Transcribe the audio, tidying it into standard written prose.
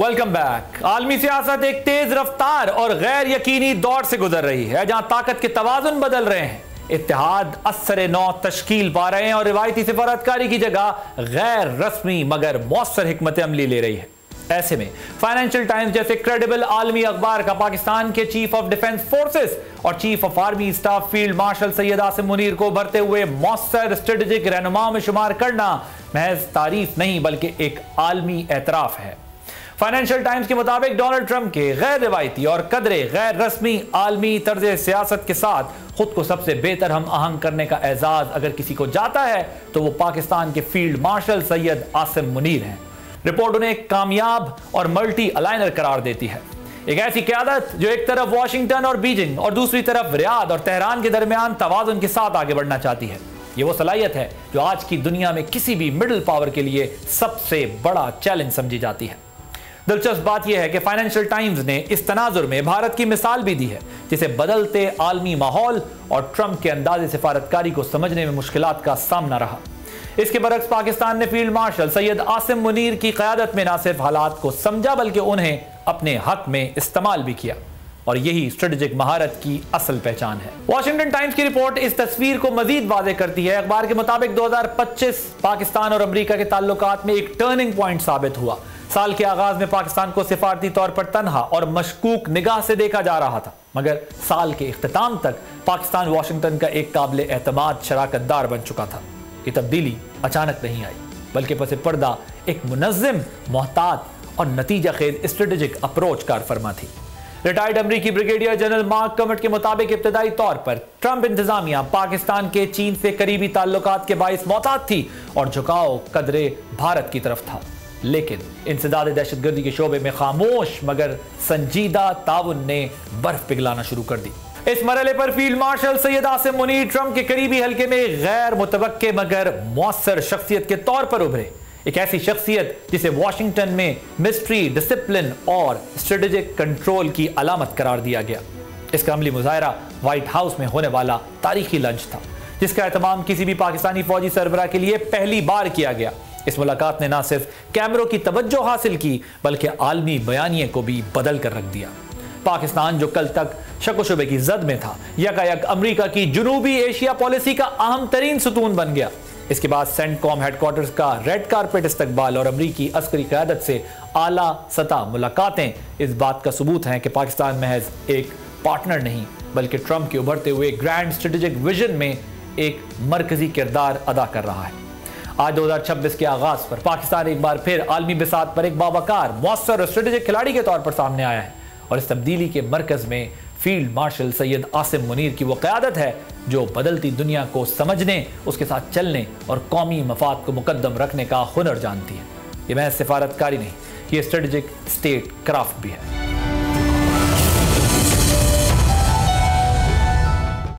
Welcome back. आलमी सियासत एक तेज रफ्तार और गैर यकीनी दौर से गुजर रही है, जहां ताकत के तवाजुन बदल रहे हैं, इत्तेहाद असर नौ तश्कील पा रहे हैं और रिवायती सिफारतकारी की जगह गैर रस्मी मगर मौसर हिकमत अमली ले रही है। ऐसे में फाइनेंशियल टाइम्स जैसे क्रेडिबल आलमी अखबार का पाकिस्तान के चीफ ऑफ डिफेंस फोर्सेस और chief of army staff field marshal Syed Asim Munir को भरते हुए मौसर स्ट्रेटेजिक रहनुमा में शुमार करना महज तारीफ नहीं बल्कि एक आलमी एतराफ है। फाइनेंशियल टाइम्स के मुताबिक डोनाल्ड ट्रंप के गैर रिवायती और कदरे गैर रस्मी आलमी तर्ज सियासत के साथ खुद को सबसे बेहतर हम आहंग करने का एजाज अगर किसी को जाता है तो वो पाकिस्तान के फील्ड मार्शल सैयद आसिम मुनीर हैं। रिपोर्ट उन्हें एक कामयाब और मल्टी अलाइनर करार देती है, एक ऐसी क़यादत जो एक तरफ वाशिंगटन और बीजिंग और दूसरी तरफ रियाद और तेहरान के दरमियान तवाज़ुन के साथ आगे बढ़ना चाहती है। ये वो सलाहियत है जो आज की दुनिया में किसी भी मिडिल पावर के लिए सबसे बड़ा चैलेंज समझी जाती है। दिलचस्प बात यह है कि फाइनेंशियल टाइम्स ने इस तनाजुर में भारत की मिसाल भी दी है, जिसे बदलते आलमी माहौल और ट्रंप के अंदाज़े सिफारतकारी को समझने में मुश्किलात का सामना रहा। इसके बरक्स पाकिस्तान ने फील्ड मार्शल सैयद आसिम मुनीर की क़यादत में न सिर्फ हालात को समझा बल्कि उन्हें अपने हक में इस्तेमाल भी किया, और यही स्ट्रेटेजिक महारत की असल पहचान है। वॉशिंगटन टाइम्स की रिपोर्ट इस तस्वीर को मजीद वाज़ेह करती है। अखबार के मुताबिक 2025 पाकिस्तान और अमरीका के ताल्लुकात में एक टर्निंग पॉइंट साबित हुआ। साल के आगाज में पाकिस्तान को सिफारती तौर पर तनहा और मशकूक निगाह से देखा जा रहा था, मगर साल के इख्तिताम तक पाकिस्तान वाशिंगटन का एक काबिल एतमाद शराकतदार बन चुका था। ये तब्दीली अचानक नहीं आई बल्कि पसे पर्दा एक मुनज़्ज़म, मोहतात और नतीजा खेज स्ट्रेटेजिक अप्रोच कार फरमा थी। रिटायर्ड अमरीकी ब्रिगेडियर जनरल मार्क कमट के मुताबिक इब्तदाई तौर पर ट्रंप इंतजामिया पाकिस्तान के चीन से करीबी ताल्लुकात के बाइस मोहतात थी और झुकाव कदरे भारत की तरफ था, लेकिन इंसदाद दहशतगर्दी के शोबे में खामोश मगर संजीदा ताउन ने बर्फ पिघलाना शुरू कर दी। इस मरहले पर field marshal Syed Asim Munir Trump के करीबी हल्के में गैर मुतवक्के मगर मौसर शख्सियत के तौर पर उभरे, एक ऐसी शख्सियत जिसे वॉशिंगटन में मिस्ट्री, डिसिप्लिन और स्ट्रेटेजिक कंट्रोल की अलामत करार दिया गया। इसका अमली मुजाहरा व्हाइट हाउस में होने वाला तारीखी लंच था, जिसका एहतमाम किसी भी पाकिस्तानी फौजी सरबराह के लिए पहली बार किया गया। इस मुलाकात ने न सिर्फ कैमरों की तवज्जो हासिल की बल्कि आलमी बयानिए को भी बदल कर रख दिया। पाकिस्तान जो कल तक शक व शुबे की जद में था, यकायक अमरीका की जनूबी एशिया पॉलिसी का अहम तरीन सुतून बन गया। इसके बाद सेंटकॉम हेडक्वार्टर्स का रेड कारपेट इस्तकबाल और अमरीकी अस्करी क़यादत से आला सतह मुलाकातें इस बात का सबूत हैं कि पाकिस्तान महज एक पार्टनर नहीं बल्कि ट्रंप के उभरते हुए ग्रैंड स्ट्रेटेजिक विजन में एक मरकजी किरदार अदा कर रहा है। आज 2026 के आगाज पर पाकिस्तान एक बार फिर आलमी बिसात पर एक बावकार, मौसर और स्ट्रेटेजिक खिलाड़ी के तौर पर सामने आया है, और इस तब्दीली के मरकज में फील्ड मार्शल सैयद आसिम मुनीर की वो क़यादत है जो बदलती दुनिया को समझने, उसके साथ चलने और कौमी मफाद को मुकद्दम रखने का हुनर जानती है। ये महज सिफारतकारी नहीं, ये स्ट्रेटेजिक स्टेट क्राफ्ट भी है।